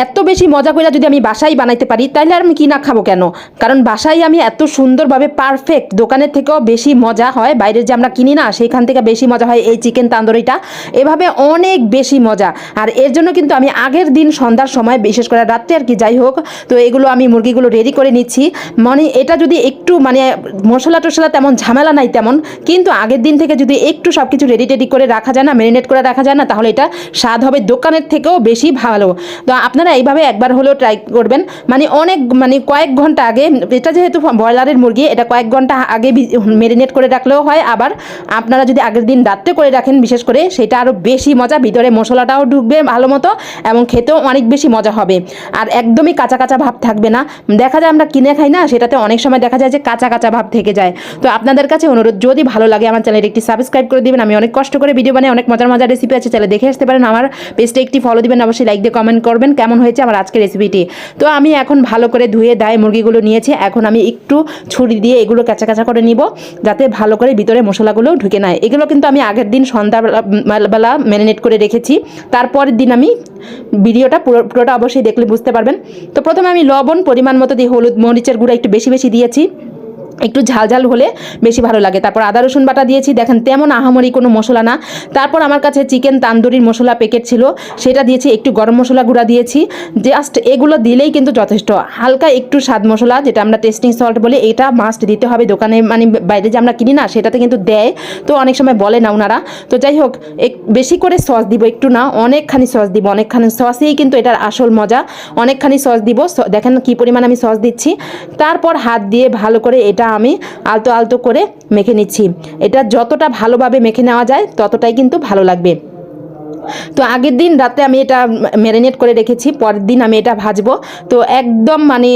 এত বেশি মজা করে যদি আমি বাসায় বানাইতে পারি তাহলে আর আমি কি না খাবো কেন? কারণ বাসায় আমি এত সুন্দরভাবে পারফেক্ট, দোকানের থেকেও বেশি মজা হয়, বাইরের যে আমরা কিনি না সেইখান থেকে বেশি মজা হয় এই চিকেন তান্দুরিটা, এভাবে অনেক বেশি মজা। আর এর জন্য কিন্তু আমি আগের দিন সন্ধ্যার সময়, বিশেষ করে রাত্রে আর কি, যাই হোক, তো এগুলো আমি মুরগিগুলো রেডি করে নিচ্ছি। মানে এটা যদি একটু মানে মশলা টশলা তেমন ঝামেলা নাই তেমন, কিন্তু আগের দিন থেকে যদি একটু সব কিছু রেডি টেডি করে রাখা যায় না, ম্যারিনেট করে রাখা যায় না, তাহলে এটা স্বাদ হবে দোকানের থেকেও বেশি ভালো। তো আপনারা এইভাবে একবার হলেও ট্রাই করবেন। মানে অনেক মানে কয়েক ঘন্টা আগে, এটা যেহেতু ব্রয়লারের মুরগি, এটা কয়েক ঘন্টা আগে ম্যারিনেট করে রাখলেও হয়। আবার আপনারা যদি আগের দিন রাত্রে করে রাখেন বিশেষ করে, সেটা আরও বেশি মজা, ভিতরে মশলাটাও ঢুকবে ভালো মতো এবং খেতেও অনেক বেশি মজা হবে। আর একদমই কাঁচা কাঁচা ভাব থাকবে না। দেখা যায় আমরা কিনে খাই না, সেটাতে অনেক সময় দেখা যায় যে কাঁচা কাঁচা ভাব থেকে যায়। তো আপনাদের কাছে অনুরোধ, যদি ভালো লাগে আমার চ্যানেলটি একটি সাবস্ক্রাইব করে দিবেন। আমি অনেক কষ্ট করে ভিডিও বানাই, অনেক মজার মজার রেসিপি আছে, চ্যানেলে দেখে আসতে পারেন। আমার পেজটা একটি ফলো দিবেন, অবশ্যই লাইক দিয়ে কমেন্ট করবেন কেমন হয়েছে আমার আজকের রেসিপিটি। তো আমি এখন ভালো করে ধুয়ে দায় মুরগিগুলো নিয়েছি। এখন আমি একটু ছুরি দিয়ে এগুলো কাঁচা কাঁচা করে নিব, যাতে ভালো করে ভিতরে মশলাগুলো ঢুকে নেয়। এগুলো কিন্তু আমি আগের দিন সন্ধ্যাবেলা ম্যারিনেট করে রেখেছি। তারপরের দিন আমি ভিডিওটা পুরোটা অবশ্যই দেখলে বুঝতে পারবেন। তো প্রথমে আমি লবণ পরিমাণ মতো দিয়ে, হলুদ মরিচের গুঁড়া একটু বেশি বেশি দিয়েছি, একটু ঝাল ঝাল হলে বেশি ভালো লাগে। তারপর আদা রসুন বাটা দিয়েছি, দেখেন তেমন আহামরি কোনো মশলা না। তারপর আমার কাছে চিকেন তান্দুরির মশলা প্যাকেট ছিল, সেটা দিয়েছি, একটু গরম মশলা গুঁড়া দিয়েছি। জাস্ট এগুলো দিলেই কিন্তু যথেষ্ট। হালকা একটু স্বাদ মশলা, যেটা আমরা টেস্টিং সল্ট বলি, এটা মাস্ট দিতে হবে। দোকানে মানে বাইরে যে আমরা কিনি না, সেটাতে কিন্তু দেয়, তো অনেক সময় বলে না ওনারা। তো যাই হোক, বেশি করে সস দিব, একটু না অনেকখানি সস দিব, অনেকখানি সসেই কিন্তু এটার আসল মজা। অনেকখানি সস দিব, দেখেন কি পরিমাণ আমি সস দিচ্ছি। তারপর হাত দিয়ে ভালো করে এটা আমি আলতো আলতো করে মেখে নিচ্ছি। এটা যতটা ভালোভাবে মেখে নেওয়া যায় ততটাই কিন্তু ভালো লাগবে। তো আগের দিন রাতে আমি এটা ম্যারিনেট করে রেখেছি, পরের দিন আমি এটা ভাজবো। তো একদম মানে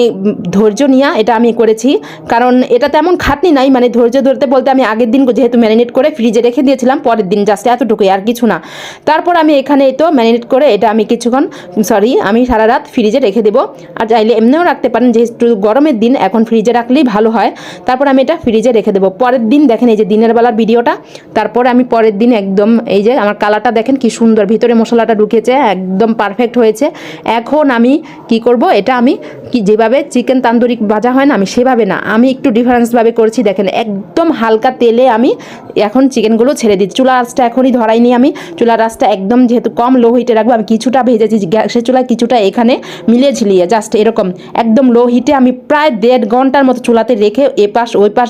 ধৈর্য নিয়ে এটা আমি করেছি, কারণ এটা তেমন খাটনি নাই। মানে ধৈর্য ধরতে বলতে, আমি আগের দিন যেহেতু ম্যারিনেট করে ফ্রিজে রেখে দিয়েছিলাম, পরের দিন জাস্ট এতটুকুই, আর কিছু না। তারপর আমি এখানে তো ম্যারিনেট করে এটা আমি আমি সারা রাত ফ্রিজে রেখে দেবো। আর চাইলে এমনিও রাখতে পারেন, যেহেতু গরমের দিন, এখন ফ্রিজে রাখলেই ভালো হয়। তারপর আমি এটা ফ্রিজে রেখে দেবো। পরের দিন দেখেন, এই যে দিনের বেলার ভিডিওটা, তারপর আমি পরের দিন একদম, এই যে আমার কালারটা দেখেন কি সুন্দর, ভিতরে মশলাটা ঢুকেছে, একদম পারফেক্ট হয়েছে। এখন আমি কি করব, এটা আমি যেভাবে চিকেন তান্দুরি ভাজা হয় না, আমি সেভাবে না, আমি একটু ডিফারেন্সভাবে করছি। দেখেন একদম হালকা তেলে আমি এখন চিকেনগুলো ছেড়ে দিচ্ছি। চুলার আঁচটা এখনই ধরাইনি আমি, চুলার আঁচটা একদম যেহেতু কম লো হিটে রাখবো। আমি কিছুটা ভেজেছি গ্যাসের চুলায়, কিছুটা এখানে মিলিয়ে ঝিলিয়ে, জাস্ট এরকম একদম লো হিটে আমি প্রায় 1.5 ঘন্টার মতো চুলাতে রেখে এপাশ ওই পাশ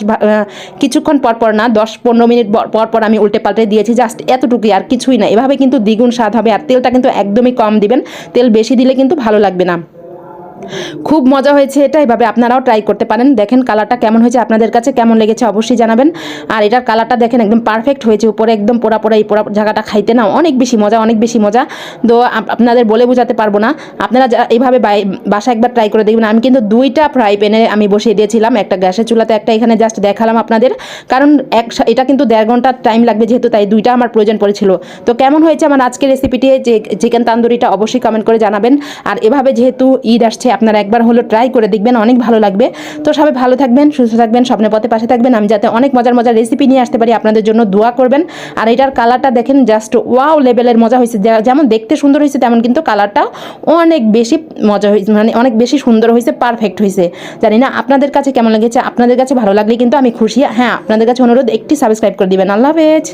কিছুক্ষণ পরপর না, 10-15 মিনিট পরপর আমি উল্টে পাল্টে দিয়েছি। জাস্ট এতটুকুই, আর কিছুই না। এভাবে কিন্তু দ্বিগুণ স্বাদ হবে। আর তেলটা কিন্তু একদমই কম দিবেন, তেল বেশি দিলে কিন্তু ভালো লাগবে না। খুব মজা হয়েছে এটা, এভাবে আপনারাও ট্রাই করতে পারেন। দেখেন কালারটা কেমন হয়েছে, আপনাদের কাছে কেমন লেগেছে অবশ্যই জানাবেন। আর এটার কালারটা দেখেন একদম পারফেক্ট হয়েছে, উপরে একদম পোড়া পোড়া, এই পোড়া জায়গাটা খাইতে না অনেক বেশি মজা, অনেক বেশি মজা। তো আপনাদের বলে বোঝাতে পারবো না। আপনারা এইভাবে বাসা একবার ট্রাই করে দেখবেন। আমি কিন্তু 2টা ফ্রাই প্যানে আমি বসিয়ে দিয়েছিলাম, একটা গ্যাসের চুলাতে, একটা এখানে, জাস্ট দেখালাম আপনাদের। কারণ এটা কিন্তু 1.5 ঘন্টা টাইম লাগবে যেহেতু, তাই 2টা আমার প্রয়োজন পড়েছিল। তো কেমন হয়েছে আমার আজকের রেসিপিটি, যে চিকেন তান্দুরিটা, অবশ্যই কমেন্ট করে জানাবেন। আর এভাবে যেহেতু ঈদ আসছে, আপনারা একবার হলো ট্রাই করে দেখবেন, অনেক ভালো লাগবে। তো সবাই ভালো থাকবেন, সুস্থ থাকবেন, স্বপ্নের পথে পাশে থাকবেন। আমি যাতে অনেক মজার মজার রেসিপি নিয়ে আসতে পারি, আপনাদের জন্য দোয়া করবেন। আর এটার কালারটা দেখেন, জাস্ট ওয়াও লেভেলের মজা হয়েছে। যেমন দেখতে সুন্দর হয়েছে, তেমন কিন্তু কালারটাও অনেক বেশি মজা হয়েছে, মানে অনেক বেশি সুন্দর হয়েছে, পারফেক্ট হয়েছে। জানি না আপনাদের কাছে কেমন লেগেছে, আপনাদের কাছে ভালো লাগলে কিন্তু আমি খুশি। হ্যাঁ, আপনাদের কাছে অনুরোধ, একটি সাবস্ক্রাইব করে দিবেন। আল্লাহ হাফেজ।